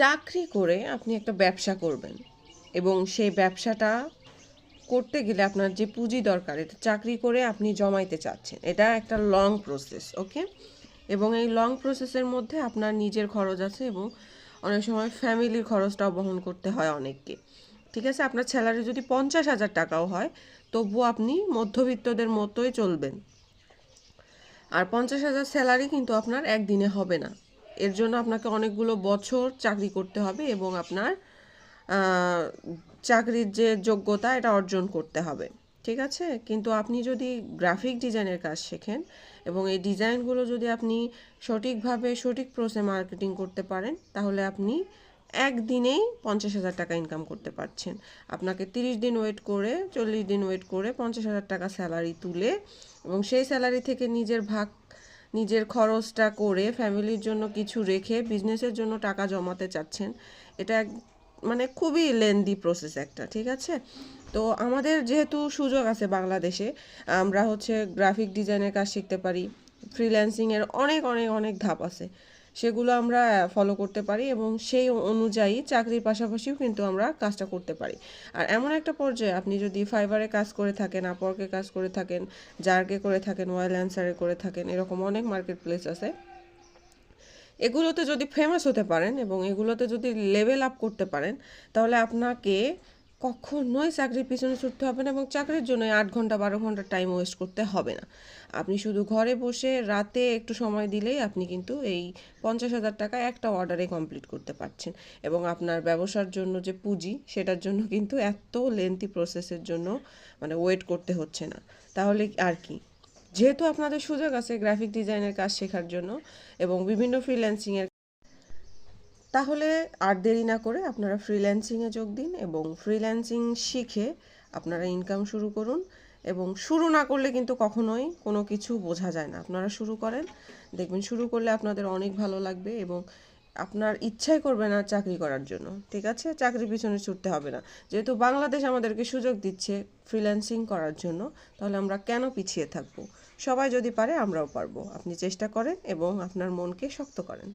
চাকরি করে আপনি একটা ব্যবসা করবেন এবং সেই ব্যবসাটা করতে গেলে আপনার যে পুঁজি দরকার, এটা চাকরি করে আপনি জমাইতে চাচ্ছেন, এটা একটা লং প্রসেস। ওকে, এবং এই লং প্রসেসের মধ্যে আপনার নিজের খরচ আছে এবং অনেক সময় ফ্যামিলির খরচটাও বহন করতে হয় অনেককে। ঠিক আছে, আপনার স্যালারি যদি 50,000 টাকাও হয়, তবুও আপনি মধ্যবিত্তদের মতোই চলবেন। আর 50,000 স্যালারি কিন্তু আপনার একদিনে হবে না। এর জন্য আপনাকে অনেকগুলো বছর চাকরি করতে হবে এবং আপনার চাকরির যে যোগ্যতা, এটা অর্জন করতে হবে। ঠিক আছে, কিন্তু আপনি যদি গ্রাফিক ডিজাইনের কাজ শেখেন এবং এই ডিজাইনগুলো যদি আপনি সঠিকভাবে সঠিক প্রসে মার্কেটিং করতে পারেন, তাহলে আপনি একদিনেই 50,000 টাকা ইনকাম করতে পারছেন। আপনাকে 30 দিন ওয়েট করে, 40 দিন ওয়েট করে 50,000 টাকা স্যালারি তুলে এবং সেই স্যালারি থেকে নিজের খরচটা করে ফ্যামিলির জন্য কিছু রেখে বিজনেসের জন্য টাকা জমাতে চাচ্ছেন। এটা মানে খুবই লেন্দি প্রসেস একটা। ঠিক আছে, তো আমাদের যেহেতু সুযোগ আছে বাংলাদেশে, আমরা গ্রাফিক ডিজাইনের কাজ শিখতে পারি। ফ্রিল্যান্সিংয়ের অনেক অনেক অনেক ধাপ আছে, সেগুলো আমরা ফলো করতে পারি এবং সেই অনুযায়ী চাকরির পাশাপাশিও কিন্তু আমরা কাজটা করতে পারি। আর এমন একটা পর্যায়ে আপনি যদি ফাইবারে কাজ করে থাকেন, আপওয়ার্কে কাজ করে থাকেন, জার্কে করে থাকেন, ওয়াইল অ্যান্সারে করে থাকেন, এরকম অনেক মার্কেট প্লেস আছে, এগুলোতে যদি ফেমাস হতে পারেন এবং এগুলোতে যদি লেভেল আপ করতে পারেন, তাহলে আপনাকে কখনোই চাকরির পিছনে ছুটতে হবে না এবং চাকরির জন্য 8 ঘন্টা 12 ঘন্টা টাইম ওয়েস্ট করতে হবে না। আপনি শুধু ঘরে বসে রাতে একটু সময় দিলেই আপনি কিন্তু এই 50,000 টাকা একটা অর্ডারে কমপ্লিট করতে পারছেন এবং আপনার ব্যবসার জন্য যে পুঁজি, সেটার জন্য কিন্তু এত লেন্থি প্রসেসের জন্য মানে ওয়েট করতে হচ্ছে না। তাহলে আর কি, যেহেতু আপনাদের সুযোগ আছে গ্রাফিক ডিজাইনের কাজ শেখার জন্য এবং বিভিন্ন ফ্রিল্যান্সিংয়ের, তাহলে আর দেরি না করে আপনারা ফ্রিল্যান্সিংয়ে যোগ দিন এবং ফ্রিল্যান্সিং শিখে আপনারা ইনকাম শুরু করুন। এবং শুরু না করলে কিন্তু কখনোই কোনো কিছু বোঝা যায় না। আপনারা শুরু করেন, দেখবেন শুরু করলে আপনাদের অনেক ভালো লাগবে এবং আপনার ইচ্ছাই করবে না চাকরি করার জন্য। ঠিক আছে, চাকরির পিছনে ছুটতে হবে না। যেহেতু বাংলাদেশ আমাদেরকে সুযোগ দিচ্ছে ফ্রিল্যান্সিং করার জন্য, তাহলে আমরা কেন পিছিয়ে থাকবো? সবাই যদি পারে, আমরাও পারবো। আপনি চেষ্টা করেন এবং আপনার মনকে শক্ত করেন।